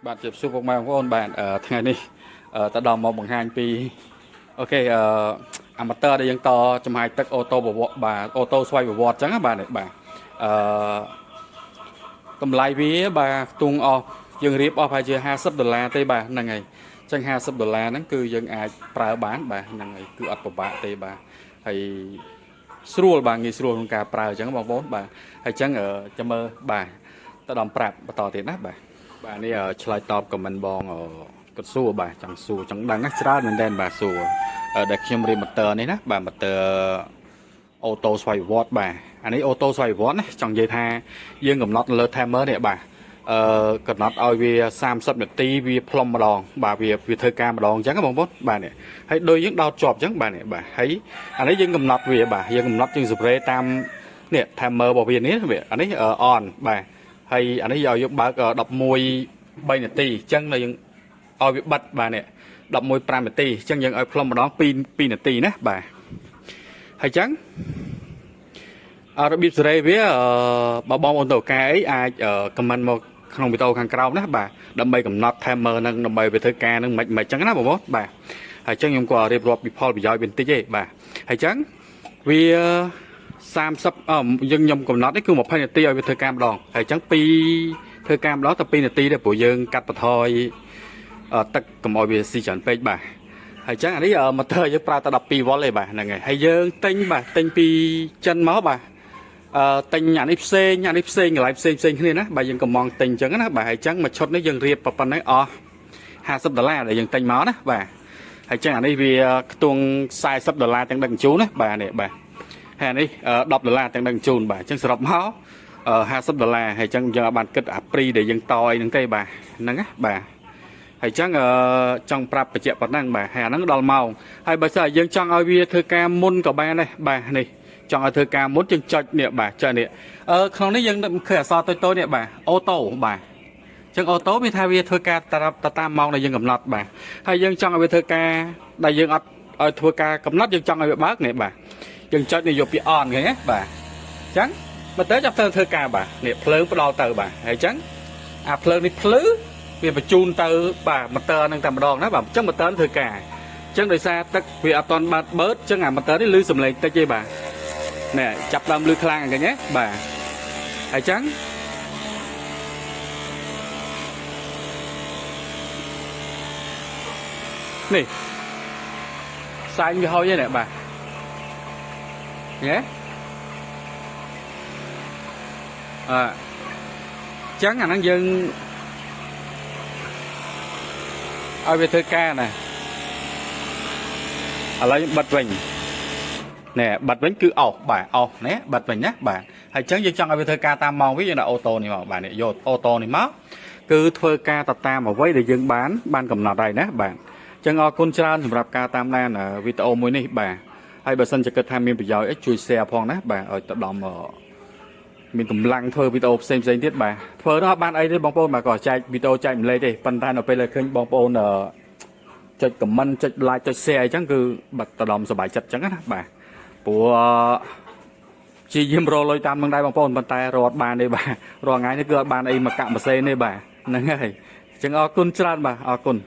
bạn chụp super mang của ôn bạn ởថ្ងៃនេះta đòi một bằng hai pi ok amateur đây ยังតចំហាយទឹកអូតូបវបាទអូតូស្វ័យប្រវត្តិអញ្ចឹងបាទបាទតម្លៃវាបាទខ្ទង់អស់យើងរៀបអស់ប្រហែលជា$50ទេបាទហ្នឹងហើយអញ្ចឹង$50ហ្នឹងគឺយើងអាចប្រើបានបាទហ្នឹងហើយគឺអត់ពិបាកទេបាទហើយស្រួលបាទងាយស្រួលក្នុងការប្រើអញ្ចឹងបងប្អូនបាទហើយអញ្ចឹងចាំមើលបាទទៅដល់ប្រាប់បន្តទៀតណាបាទនេះឆ្លើយតបខមមិនបងគាត់សួរបាទចង់សួរចង់ដឹងច្រើនមែនតើបាទសួរដែលខ្ញុំរៀបម៉ូទ័រនេះណាបាទម៉ូទ័រអូតូស្វ័យប្រវត្តិបាទអានេះអូតូស្វ័យប្រវត្តិណាចង់និយាយថាយើងកំណត់លើ timer នេះបាទកំណត់ឲ្យវា30នាទីវាផ្លុំម្ដងបាទវាធ្វើការម្ដងអញ្ចឹងបងប្អូនបាទនេះហើយដូចយើងដោតជាប់អញ្ចឹងបាទនេះបាទហើយអានេះយើងកំណត់វាបាទយើងកំណត់ជាង spray តាមនេះ timer របស់វានេះអានេះ on បាទហើយអានេះឲ្យយើងបើក11 3នាទីអញ្ចឹងយើងឲ្យវាបិទបាទនេះ11 5នាទីអញ្ចឹងយើងឲ្យផ្លុំម្ដង2នាទីណាបាទហើយអញ្ចឹងរបៀបសេរីវាបើបងប្អូនទៅការអីអាចខមមិនមកក្នុងវីដេអូខាងក្រោមណាបាទដើម្បីកំណត់ timer នឹងដើម្បីវាធ្វើការនឹងមិនអញ្ចឹងណាបងប្អូនបាទហើយអញ្ចឹងខ្ញុំក៏រៀបរាប់ពីផលប្រយោជន៍វាបន្តិចទេបាទហើយអញ្ចឹងវា30យើងខ្ញុំកំណត់នេះគឺ20នាទីឲ្យវាធ្វើការម្ដងហើយអញ្ចឹងធ្វើការម្ដងតែ2នាទីទេព្រោះយើងកាត់បន្ថយទឹកកុំឲ្យវាស៊ីច្រើនពេកបាទហើយអញ្ចឹងអានេះម៉ូទ័រយើងប្រើតែ12វ៉ុលទេបាទហ្នឹងហើយយើងទិញពីចិនមកបាទទិញអានេះផ្សេងកន្លែងផ្សេងគ្នាណាបាទយើងកំងទិញអញ្ចឹងណាបាទហើយអញ្ចឹងមួយឈុតនេះយើងរៀបប៉ុណ្ណេះអស់$50ដែលយើងទិញមកណាបាទហើយអញ្ចឹងអានេះវាខ្ទង់$40ទាំងដឹកជញ្ជូនណាបាទនេះបាទហើយនេះ$10ទាំងដឹកជញ្ជូនបាទអញ្ចឹងសរុបមក$50ហើយអញ្ចឹងយើងអាចបានគិតអាព្រីដែលយើងតយហ្នឹងទេបាទហ្នឹងណាបាទហើយអញ្ចឹងចង់ប្រាប់បញ្ជាក់ប៉ុណ្ណឹងបាទហើយអាហ្នឹងដល់ម៉ោងហើយបើសិនយើងចង់ឲ្យវាធ្វើការមុនក៏បានដែរបាទនេះចង់ឲ្យធ្វើការមុនយើងចុចនេះបាទចុចនេះក្នុងនេះយើងឃើញអក្សរតូចៗនេះបាទអូតូបាទអញ្ចឹងអូតូមានថាវាធ្វើការតាមម៉ោងដែលយើងកំណត់បាទហើយយើងចង់ឲ្យវាធ្វើការដែលយើងអត់ឲ្យធ្វើការកំណត់យើងចង់ឲ្យវាបើកនេះបាទយើងចុចនេះយកពី on ឃើញទេបាទអញ្ចឹងបើទៅចាប់ទៅធ្វើការបាទនេះភ្លើងផ្ដល់ទៅបាទហើយអញ្ចឹងអាភ្លើងនេះភ្លឺវាបញ្ជូនទៅបាទម៉ូទ័រនឹងតែម្ដងណាបាទអញ្ចឹងម៉ូទ័រធ្វើការអញ្ចឹងដោយសារទឹកវាអត់ទាន់បើកអញ្ចឹងអាម៉ូទ័រនេះលឺសំឡេងតិចទេបាទនេះចាប់ដើមលឺខ្លាំងអញ្ចឹងណាបាទហើយអញ្ចឹងនេះផ្សាយវាហុយហ្នឹងបាទញ៉េអញ្ចឹងអាហ្នឹងយើងឲ្យវាធ្វើការណាឥឡូវបិទវិញណែបិទវិញគឺអោសបាទអោសណែបិទវិញណាបាទហើយអញ្ចឹងយើងចង់ឲ្យវាធ្វើការតាមម៉ោងវិញយើងដាក់អូតូនេះមកបាទនេះយកអូតូនេះមកគឺធ្វើការតាមអ្វីដែលយើងបានកំណត់ហើយណាបាទអញ្ចឹងអរគុណច្រើនសម្រាប់ការតាមដានវីដេអូមួយនេះបាទហើយបើសិនជាគិតថាមានប្រយោជន៍ជួយ share ផងណាបាទឲ្យទៅដល់មានកម្លាំងធ្វើវីដេអូផ្សេងទៀតបាទធ្វើនោះអត់បានអីទេបងប្អូនបាទក៏ចែកវីដេអូចែកម្លែកទេប៉ុន្តែនៅពេលដែលឃើញបងប្អូនចុច comment ចុច like ចុច share អញ្ចឹងគឺបាត់ទៅដល់សប្បាយចិត្តអញ្ចឹងណាបាទព្រោះជាយាមរលុយតាមនឹងដែរបងប្អូនប៉ុន្តែរត់បានទេបាទរាល់ថ្ងៃនេះគឺអត់បានអីមកកាក់ម៉ាសេនទេបាទហ្នឹងហើយអញ្ចឹងអរគុណច្រើនបាទអរគុណ